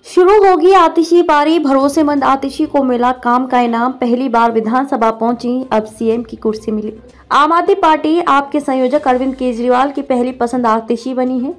शुरू होगी आतिशी पारी, भरोसेमंद आतिशी को मिला काम का इनाम। पहली बार विधानसभा पहुंची, अब सीएम की कुर्सी मिली। आम आदमी पार्टी आप के संयोजक अरविंद केजरीवाल की पहली पसंद आतिशी बनी है।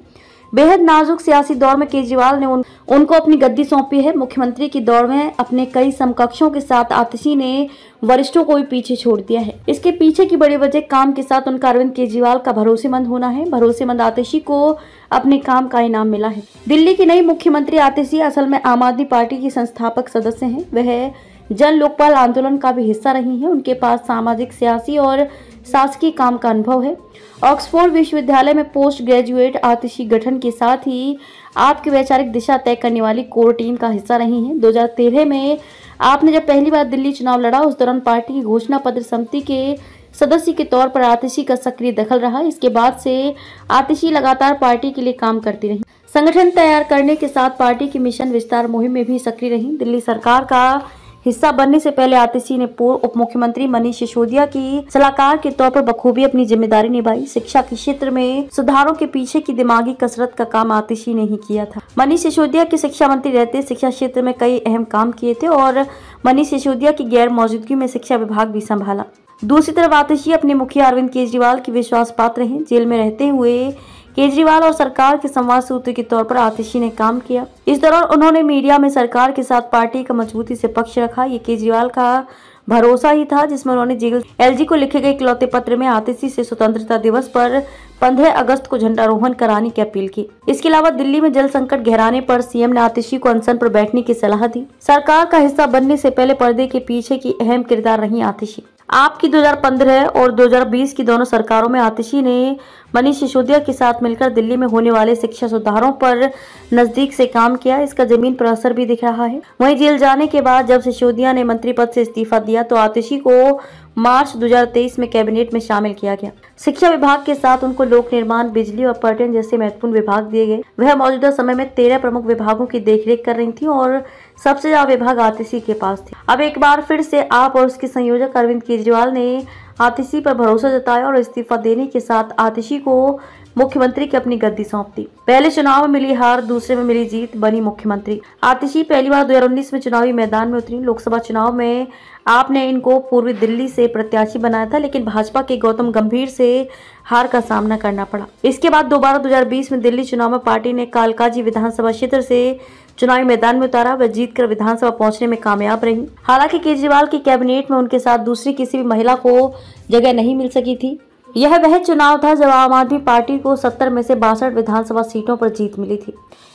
बेहद नाजुक सियासी दौर में केजरीवाल ने उनको अपनी गद्दी सौंपी है। मुख्यमंत्री की दौड़ में अपने कई समकक्षों के साथ आतिशी ने वरिष्ठों को भी पीछे छोड़ दिया है। इसके पीछे की बड़ी वजह काम के साथ उनका अरविंद केजरीवाल का भरोसेमंद होना है। भरोसेमंद आतिशी को अपने काम का इनाम मिला है। दिल्ली की नई मुख्यमंत्री आतिशी असल में आम आदमी पार्टी की संस्थापक सदस्य हैं। वह जन लोकपाल आंदोलन का भी हिस्सा रही हैं। उनके पास सामाजिक, सियासी और शासकीय काम का अनुभव है। ऑक्सफोर्ड विश्वविद्यालय में पोस्ट ग्रेजुएट आतिशी गठन के साथ ही आपकी वैचारिक दिशा तय करने वाली कोर टीम का हिस्सा रही हैं। 2013 में आपने जब पहली बार दिल्ली चुनाव लड़ा, उस दौरान पार्टी की घोषणा पत्र समिति के सदस्य के तौर पर आतिशी का सक्रिय दखल रहा। इसके बाद से आतिशी लगातार पार्टी के लिए काम करती रही। संगठन तैयार करने के साथ पार्टी की मिशन विस्तार मुहिम में भी सक्रिय रही। दिल्ली सरकार का हिस्सा बनने से पहले आतिशी ने पूर्व उप मुख्यमंत्री मनीष सिसोदिया की सलाहकार के तौर पर बखूबी अपनी जिम्मेदारी निभाई। शिक्षा के क्षेत्र में सुधारों के पीछे की दिमागी कसरत का काम आतिशी ने ही किया था। मनीष सिसोदिया के शिक्षा मंत्री रहते शिक्षा क्षेत्र में कई अहम काम किए थे और मनीष सिसोदिया की गैर मौजूदगी में शिक्षा विभाग भी संभाला। दूसरी तरफ आतिशी अपने मुखिया अरविंद केजरीवाल की विश्वास पात्र हैं। जेल में रहते हुए केजरीवाल और सरकार के संवाद सूत्र के तौर पर आतिशी ने काम किया। इस दौरान उन्होंने मीडिया में सरकार के साथ पार्टी का मजबूती से पक्ष रखा। ये केजरीवाल का भरोसा ही था, जिसमें उन्होंने जेल एलजी को लिखे गए इकलौते पत्र में आतिशी से स्वतंत्रता दिवस पर 15 अगस्त को झंडारोहण कराने की अपील की। इसके अलावा दिल्ली में जल संकट गहराने पर सीएम ने आतिशी को अनशन पर बैठने की सलाह दी। सरकार का हिस्सा बनने से पहले पर्दे के पीछे की अहम किरदार रही आतिशी। आपकी 2015 और 2020 की दोनों सरकारों में आतिशी ने मनीष सिसोदिया के साथ मिलकर दिल्ली में होने वाले शिक्षा सुधारों पर नजदीक से काम किया। इसका जमीन पर असर भी दिख रहा है। वहीं जेल जाने के बाद जब सिसोदिया ने मंत्री पद से इस्तीफा दिया तो आतिशी को मार्च 2023 में कैबिनेट में शामिल किया गया। शिक्षा विभाग के साथ उनको लोक निर्माण, बिजली और पर्यटन जैसे महत्वपूर्ण विभाग दिए गए। वह मौजूदा समय में 13 प्रमुख विभागों की देखरेख कर रही थी और सबसे ज्यादा विभाग आतिशी के पास थे। अब एक बार फिर से आप और उसके संयोजक अरविंद केजरीवाल ने आतिशी पर भरोसा जताया और इस्तीफा देने के साथ आतिशी को मुख्यमंत्री की अपनी गद्दी सौंप दी। पहले चुनाव में मिली हार, दूसरे में मिली जीत, बनी मुख्यमंत्री। आतिशी पहली बार 2019 में चुनावी मैदान में उतरी। लोकसभा चुनाव में आपने इनको पूर्वी दिल्ली से प्रत्याशी बनाया था, लेकिन भाजपा के गौतम गंभीर से हार का सामना करना पड़ा। इसके बाद दोबारा 2020 में दिल्ली चुनाव में पार्टी ने कालकाजी विधानसभा क्षेत्र से चुनावी मैदान में उतारा। वह जीतकर विधानसभा पहुंचने में कामयाब रही। हालांकि केजरीवाल की कैबिनेट में उनके साथ दूसरी किसी भी महिला को जगह नहीं मिल सकी थी। यह वह चुनाव था जब आम आदमी पार्टी को 70 में से 62 विधानसभा सीटों पर जीत मिली थी।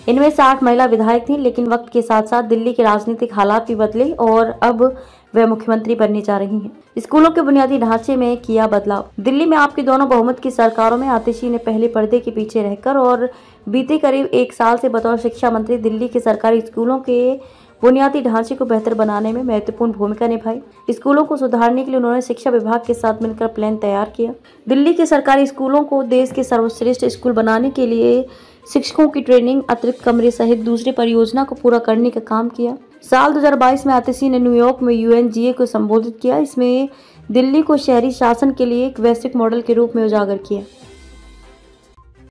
इनमें से 8 महिला विधायक थीं, लेकिन वक्त के साथ साथ दिल्ली के राजनीतिक हालात भी बदले और अब वह मुख्यमंत्री बनने जा रही हैं। स्कूलों के बुनियादी ढांचे में किया बदलाव। दिल्ली में आपकी दोनों बहुमत की सरकारों में आतिशी ने पहले पर्दे के पीछे रहकर और बीते करीब 1 साल से बतौर शिक्षा मंत्री दिल्ली के सरकारी स्कूलों के बुनियादी ढांचे को बेहतर बनाने में महत्वपूर्ण भूमिका निभाई। स्कूलों को सुधारने के लिए उन्होंने शिक्षा विभाग के साथ मिलकर प्लान तैयार किया। दिल्ली के सरकारी स्कूलों को देश के सर्वश्रेष्ठ स्कूल बनाने के लिए शिक्षकों की ट्रेनिंग, अतिरिक्त कमरे सहित दूसरी परियोजना को पूरा करने का काम किया। साल 2022 में आतिशी ने न्यूयॉर्क में UNGA को संबोधित किया। इसमें दिल्ली को शहरी शासन के लिए एक वैश्विक मॉडल के रूप में उजागर किया।